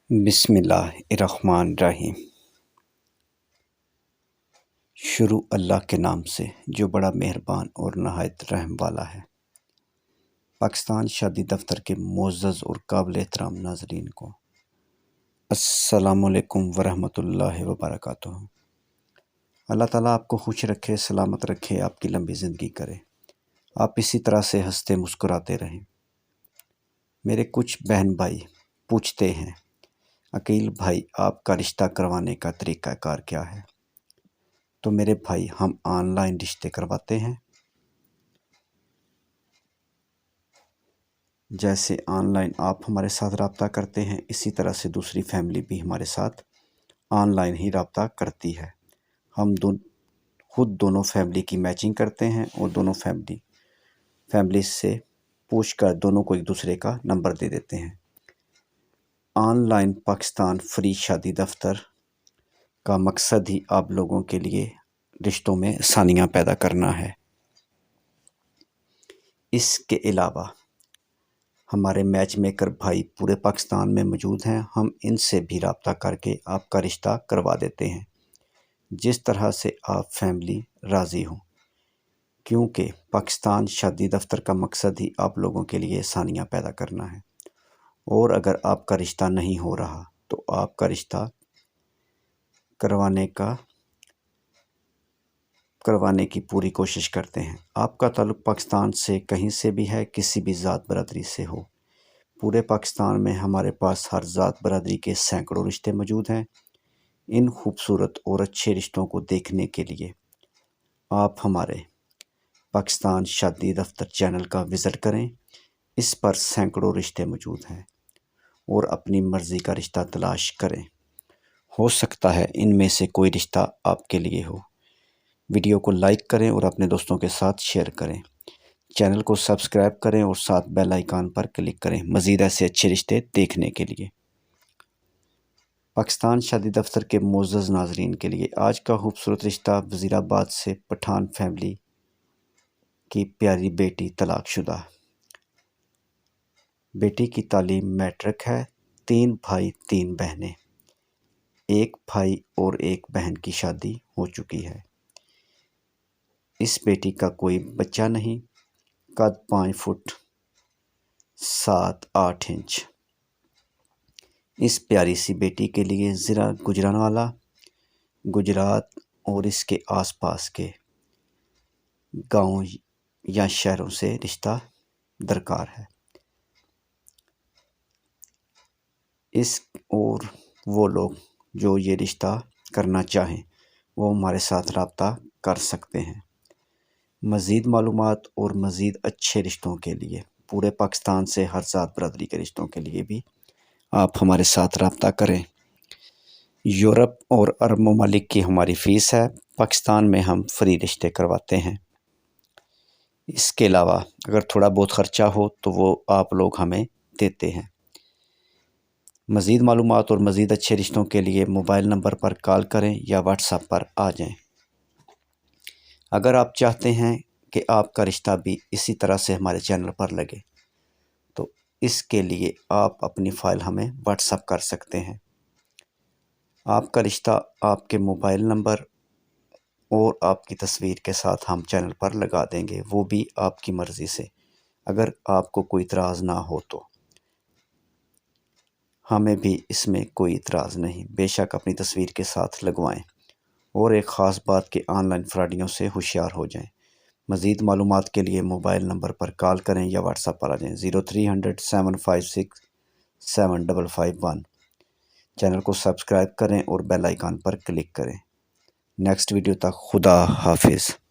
بسم اللہ الرحمن الرحیم۔ شروع اللہ کے نام سے جو بڑا مہربان اور نہایت رحم والا ہے۔ پاکستان شادی دفتر کے معزز اور قابل احترام ناظرین کو السلام علیکم ورحمۃ اللہ وبرکاتہ۔ اللہ تعالیٰ آپ کو خوش رکھے، سلامت رکھے، آپ کی لمبی زندگی کرے، آپ اسی طرح سے ہنستے مسکراتے رہیں۔ میرے کچھ بہن بھائی پوچھتے ہیں عقیل بھائی آپ کا رشتہ کروانے کا طریقہ کار کیا ہے؟ تو میرے بھائی ہم آن لائن رشتے کرواتے ہیں۔ جیسے آن لائن آپ ہمارے ساتھ رابطہ کرتے ہیں، اسی طرح سے دوسری فیملی بھی ہمارے ساتھ آن لائن ہی رابطہ کرتی ہے۔ ہم خود دونوں فیملی کی میچنگ کرتے ہیں اور دونوں فیملی سے پوچھ کر دونوں کو ایک دوسرے کا نمبر دے دیتے ہیں۔ آن لائن پاکستان فری شادی دفتر کا مقصد ہی آپ لوگوں کے لیے رشتوں میں آسانیاں پیدا کرنا ہے۔ اس کے علاوہ ہمارے میچ میکر بھائی پورے پاکستان میں موجود ہیں، ہم ان سے بھی رابطہ کر کے آپ کا رشتہ کروا دیتے ہیں جس طرح سے آپ فیملی راضی ہوں، کیونکہ پاکستان شادی دفتر کا مقصد ہی آپ لوگوں کے لیے آسانیاں پیدا کرنا ہے۔ اور اگر آپ کا رشتہ نہیں ہو رہا تو آپ کا رشتہ کروانے کی پوری کوشش کرتے ہیں۔ آپ کا تعلق پاکستان سے کہیں سے بھی ہے، کسی بھی ذات برادری سے ہو، پورے پاکستان میں ہمارے پاس ہر ذات برادری کے سینکڑوں رشتے موجود ہیں۔ ان خوبصورت اور اچھے رشتوں کو دیکھنے کے لیے آپ ہمارے پاکستان شادی دفتر چینل کا وزٹ کریں۔ اس پر سینکڑوں رشتے موجود ہیں اور اپنی مرضی کا رشتہ تلاش کریں۔ ہو سکتا ہے ان میں سے کوئی رشتہ آپ کے لیے ہو۔ ویڈیو کو لائک کریں اور اپنے دوستوں کے ساتھ شیئر کریں۔ چینل کو سبسکرائب کریں اور ساتھ بیل آئیکن پر کلک کریں مزید ایسے اچھے رشتے دیکھنے کے لیے۔ پاکستان شادی دفتر کے معزز ناظرین کے لیے آج کا خوبصورت رشتہ وزیر آباد سے پٹھان فیملی کی پیاری بیٹی طلاق شدہ۔ بیٹی کی تعلیم میٹرک ہے، 3 بھائی 3 بہنیں، 1 بھائی اور 1 بہن کی شادی ہو چکی ہے۔ اس بیٹی کا کوئی بچہ نہیں، قد 5 فٹ 7-8 انچ۔ اس پیاری سی بیٹی کے لیے ضلع گوجرانوالہ، گجرات اور اس کے آس پاس کے گاؤں یا شہروں سے رشتہ درکار ہے۔ اور وہ لوگ جو یہ رشتہ کرنا چاہیں وہ ہمارے ساتھ رابطہ کر سکتے ہیں۔ مزید معلومات اور مزید اچھے رشتوں کے لیے پورے پاکستان سے ہر ذات برادری کے رشتوں کے لیے بھی آپ ہمارے ساتھ رابطہ کریں۔ یورپ اور عرب ممالک کی ہماری فیس ہے، پاکستان میں ہم فری رشتے کرواتے ہیں۔ اس کے علاوہ اگر تھوڑا بہت خرچہ ہو تو وہ آپ لوگ ہمیں دیتے ہیں۔ مزید معلومات اور مزید اچھے رشتوں کے لیے موبائل نمبر پر کال کریں یا واٹس ایپ پر آ جائیں۔ اگر آپ چاہتے ہیں کہ آپ کا رشتہ بھی اسی طرح سے ہمارے چینل پر لگے تو اس کے لیے آپ اپنی فائل ہمیں واٹس ایپ کر سکتے ہیں۔ آپ کا رشتہ آپ کے موبائل نمبر اور آپ کی تصویر کے ساتھ ہم چینل پر لگا دیں گے، وہ بھی آپ کی مرضی سے، اگر آپ کو کوئی اعتراض نہ ہو تو۔ ہمیں بھی اس میں کوئی اعتراض نہیں، بے شک اپنی تصویر کے ساتھ لگوائیں۔ اور ایک خاص بات کہ آن لائن فراڈیوں سے ہوشیار ہو جائیں۔ مزید معلومات کے لیے موبائل نمبر پر کال کریں یا واٹس ایپ پر آ جائیں 0300 756 7551۔ چینل کو سبسکرائب کریں اور بیل آئیکن پر کلک کریں۔ نیکسٹ ویڈیو تک خدا حافظ۔